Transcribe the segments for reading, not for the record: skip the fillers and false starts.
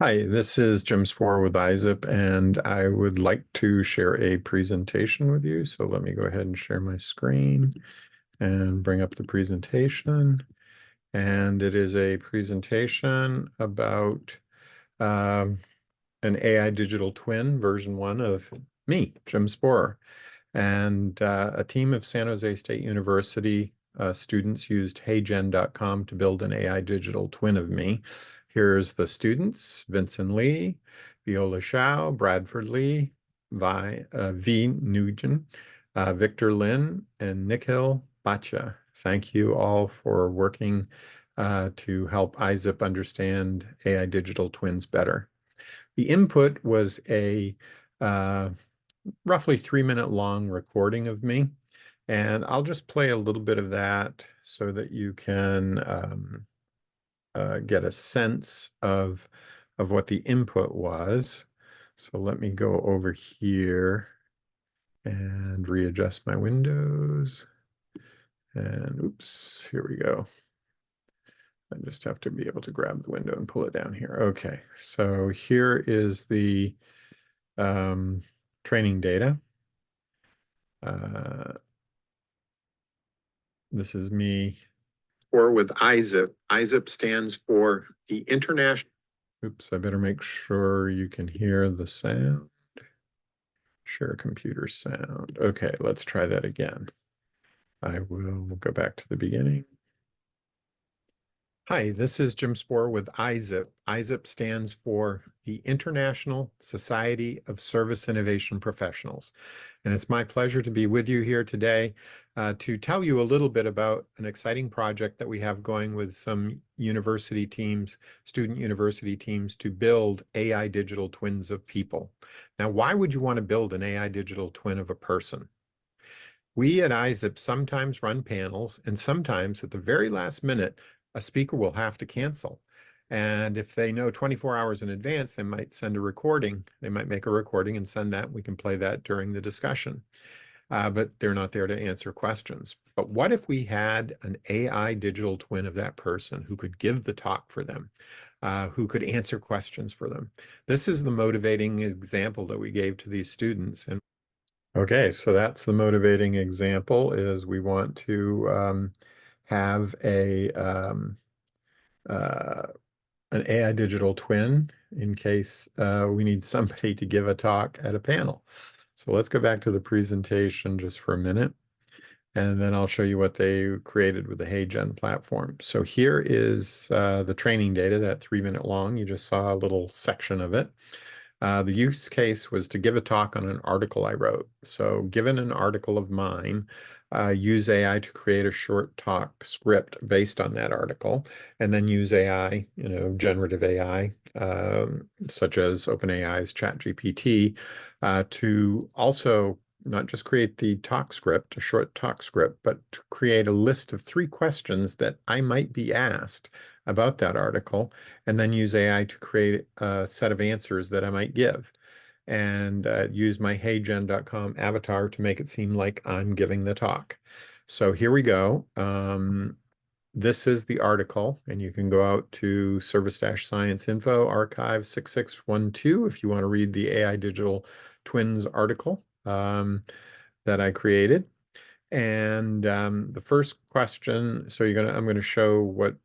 Hi, this is Jim Spohrer with ISSIP, and I would like to share a presentation with you. So let me go ahead and share my screen and bring up the presentation. And it is a presentation about um, an AI digital twin, version 1 of me, Jim Spohrer. And a team of San Jose State University students used heygen.com to build an AI digital twin of me. Here's the students: Vincent Lee, Viola Shao, Bradford Lee, V. Nugent, Victor Lin, and Nikhil Bacha. Thank you all for working to help ISSIP understand AI digital twins better. The input was a uh, roughly 3-minute long recording of me. And I'll just play a little bit of that so that you can get a sense of what the input was. So let me go over here and readjust my windows. And oops, here we go. I just have to be able to grab the window and pull it down here. Okay, so here is the training data. This is me. Or with ISSIP. ISSIP stands for the International. Oops, I better make sure you can hear the sound. Share computer sound. Okay, let's try that again. I will go back to the beginning. Hi, this is Jim Spohrer with ISSIP. ISSIP stands for the International Society of Service Innovation Professionals. And it's my pleasure to be with you here today to tell you a little bit about an exciting project that we have going with some university teams, student university teams, to build AI digital twins of people. Now, why would you want to build an AI digital twin of a person? We at ISSIP sometimes run panels, and sometimes at the very last minute, a speaker will have to cancel. And if they know 24 hours in advance, they might send a recording. They might make a recording and send that. We can play that during the discussion. But they're not there to answer questions. But what if we had an AI digital twin of that person who could give the talk for them, who could answer questions for them? This is the motivating example that we gave to these students. And okay, so that's the motivating example. Is we want to have an AI digital twin in case we need somebody to give a talk at a panel. So let's go back to the presentation just for a minute, and then I'll show you what they created with the HeyGen platform. So here is the training data, that 3-minute long. You just saw a little section of it. The use case was to give a talk on an article I wrote. So given an article of mine, use AI to create a short talk script based on that article, and then use AI, generative AI, such as OpenAI's ChatGPT, to also not just create the talk script, a short talk script, but to create a list of 3 questions that I might be asked about that article, and then use AI to create a set of answers that I might give, and use my heygen.com avatar to make it seem like I'm giving the talk. So here we go. This is the article, and you can go out to Service-Science Info Archive 6612 if you want to read the AI Digital Twins article that I created. And the first question, so I'm going to show what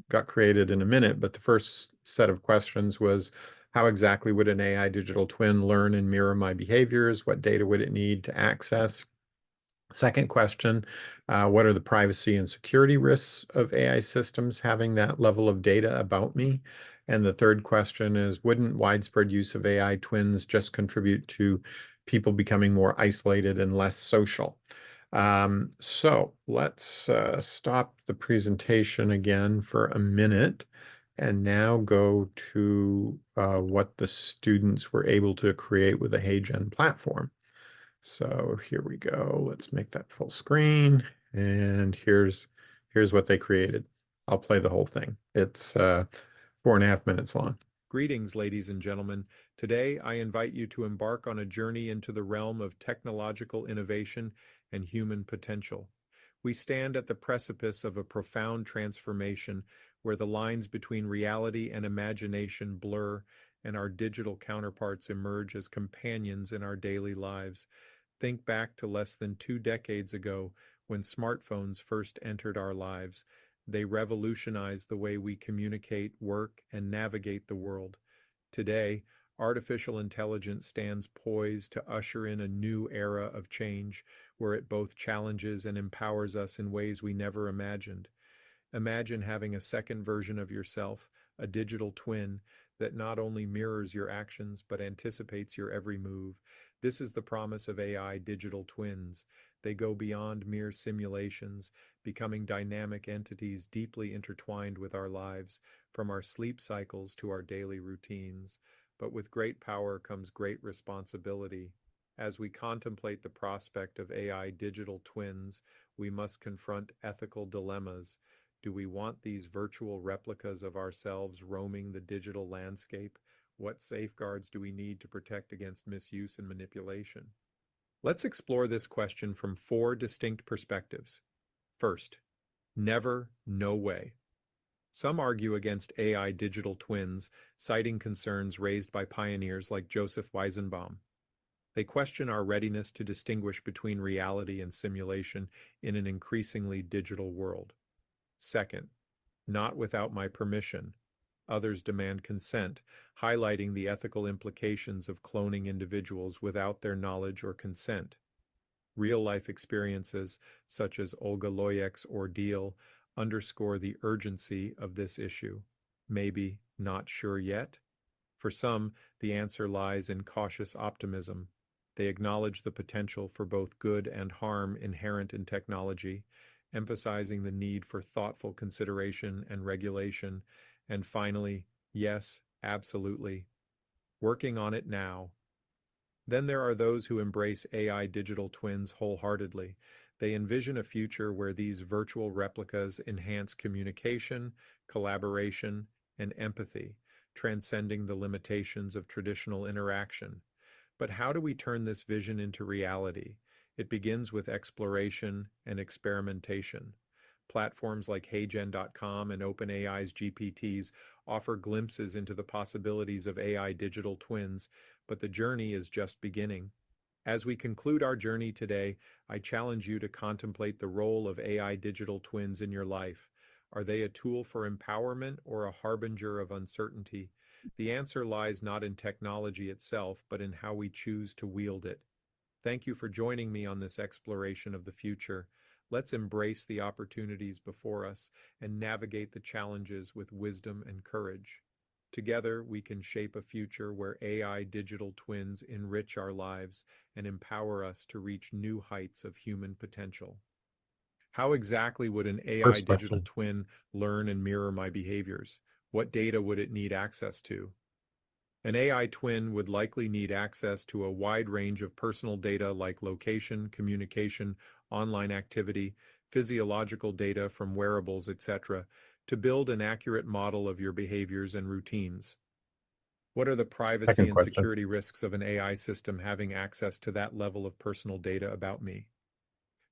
got created in a minute, but the first set of questions was, how exactly would an AI digital twin learn and mirror my behaviors? What data would it need to access? Second question, what are the privacy and security risks of AI systems having that level of data about me? And the third question is, wouldn't widespread use of AI twins just contribute to people becoming more isolated and less social? So let's stop the presentation again for a minute and now go to what the students were able to create with the HeyGen platform. So here we go. Let's make that full screen. And here's what they created. I'll play the whole thing. It's 4.5 minutes long. Greetings, ladies and gentlemen. Today, I invite you to embark on a journey into the realm of technological innovation and human potential. We stand at the precipice of a profound transformation where the lines between reality and imagination blur and our digital counterparts emerge as companions in our daily lives. Think back to less than 2 decades ago when smartphones first entered our lives. They revolutionized the way we communicate, work, and navigate the world. Today, artificial intelligence stands poised to usher in a new era of change where it both challenges and empowers us in ways we never imagined. Imagine having a second version of yourself, a digital twin, that not only mirrors your actions but anticipates your every move. This is the promise of AI digital twins. They go beyond mere simulations, becoming dynamic entities deeply intertwined with our lives, from our sleep cycles to our daily routines. But with great power comes great responsibility. As we contemplate the prospect of AI digital twins, we must confront ethical dilemmas. Do we want these virtual replicas of ourselves roaming the digital landscape? What safeguards do we need to protect against misuse and manipulation? Let's explore this question from 4 distinct perspectives. First, never, no way. Some argue against AI digital twins, citing concerns raised by pioneers like Joseph Weizenbaum. They question our readiness to distinguish between reality and simulation in an increasingly digital world. Second, not without my permission. Others demand consent, highlighting the ethical implications of cloning individuals without their knowledge or consent. Real-life experiences, such as Olga Loyek's ordeal, underscore the urgency of this issue. Maybe not sure yet? For some, the answer lies in cautious optimism. They acknowledge the potential for both good and harm inherent in technology, emphasizing the need for thoughtful consideration and regulation. And finally, yes, absolutely. Working on it now. Then there are those who embrace AI digital twins wholeheartedly. They envision a future where these virtual replicas enhance communication, collaboration, and empathy, transcending the limitations of traditional interaction. But how do we turn this vision into reality? It begins with exploration and experimentation. Platforms like HeyGen.com and OpenAI's GPTs offer glimpses into the possibilities of AI digital twins, but the journey is just beginning. As we conclude our journey today, I challenge you to contemplate the role of AI digital twins in your life. Are they a tool for empowerment or a harbinger of uncertainty? The answer lies not in technology itself, but in how we choose to wield it. Thank you for joining me on this exploration of the future. Let's embrace the opportunities before us and navigate the challenges with wisdom and courage. Together, we can shape a future where AI digital twins enrich our lives and empower us to reach new heights of human potential. How exactly would an AI First digital question. twin learn and mirror my behaviors? What data would it need access to? An AI twin would likely need access to a wide range of personal data like location, communication, online activity, physiological data from wearables, etc., to build an accurate model of your behaviors and routines. What are the privacy Second and question. security risks of an AI system having access to that level of personal data about me?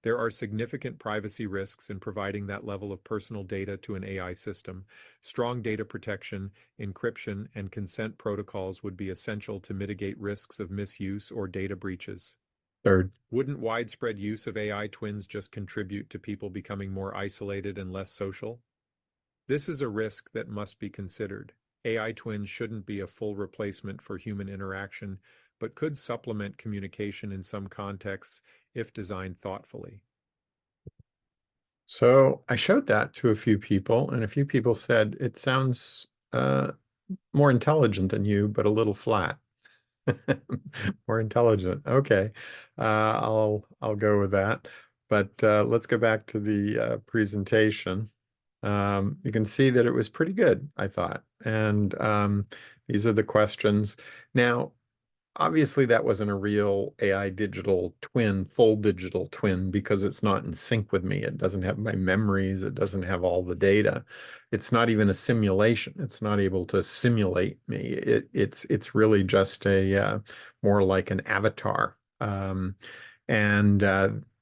There are significant privacy risks in providing that level of personal data to an AI system. Strong data protection, encryption, and consent protocols would be essential to mitigate risks of misuse or data breaches. Third. Wouldn't widespread use of AI twins just contribute to people becoming more isolated and less social? This is a risk that must be considered. AI twins shouldn't be a full replacement for human interaction, but could supplement communication in some contexts if designed thoughtfully. So I showed that to a few people, and a few people said it sounds more intelligent than you, but a little flat. More intelligent. Okay, I'll go with that. But let's go back to the presentation. You can see that it was pretty good, I thought. And these are the questions. Now, obviously, that wasn't a real AI digital twin, full digital twin, because it's not in sync with me. It doesn't have my memories. It doesn't have all the data. It's not even a simulation. It's not able to simulate me. It's really just a more like an avatar. And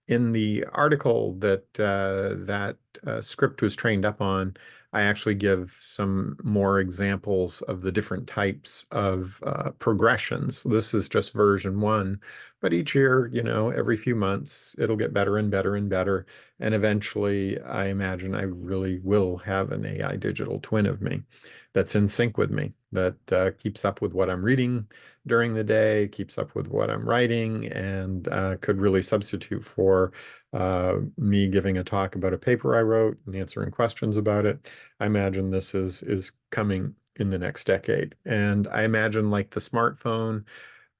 in the article that that script was trained up on, I actually give some more examples of the different types of progressions. This is just version 1, but each year, every few months, it'll get better and better and better. And eventually, I imagine I really will have an AI digital twin of me that's in sync with me, that keeps up with what I'm reading during the day, keeps up with what I'm writing, and could really substitute for me giving a talk about a paper I wrote and answering questions about it. I imagine this is coming in the next decade. And I imagine like the smartphone,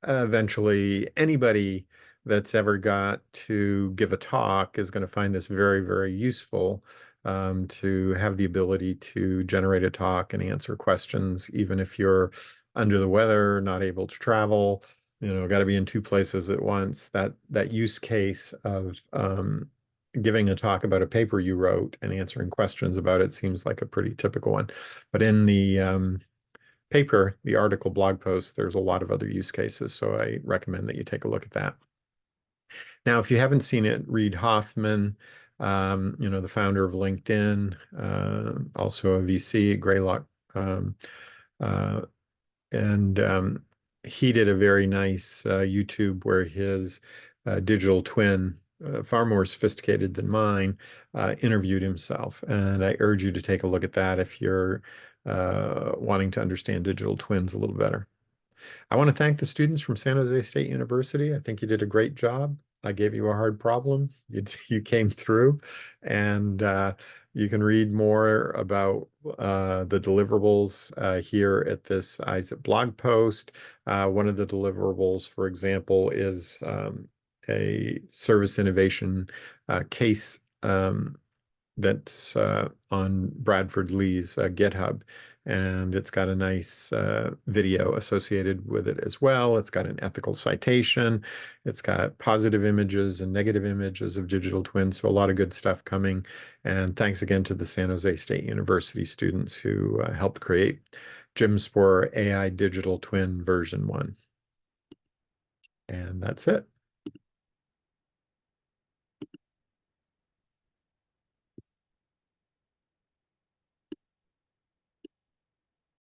eventually anybody that's ever got to give a talk is going to find this very, very useful, to have the ability to generate a talk and answer questions, even if you're under the weather, not able to travel, got to be in two places at once. That use case of giving a talk about a paper you wrote and answering questions about it seems like a pretty typical one. But in the paper, the article blog post, there's a lot of other use cases. So I recommend that you take a look at that. Now, if you haven't seen it, Reid Hoffman, the founder of LinkedIn, also a VC at Greylock, uh, and he did a very nice YouTube where his digital twin, far more sophisticated than mine, interviewed himself. And I urge you to take a look at that if you're wanting to understand digital twins a little better. I want to thank the students from San Jose State University. I think you did a great job. I gave you a hard problem. You came through, and you can read more about the deliverables here at this ISSIP blog post. One of the deliverables, for example, is a service innovation case that's on Bradford Lee's GitHub. And it's got a nice video associated with it as well. It's got an ethical citation. It's got positive images and negative images of digital twins. So a lot of good stuff coming. And thanks again to the San Jose State University students who helped create Jim Spohrer AI Digital Twin version 1. And that's it.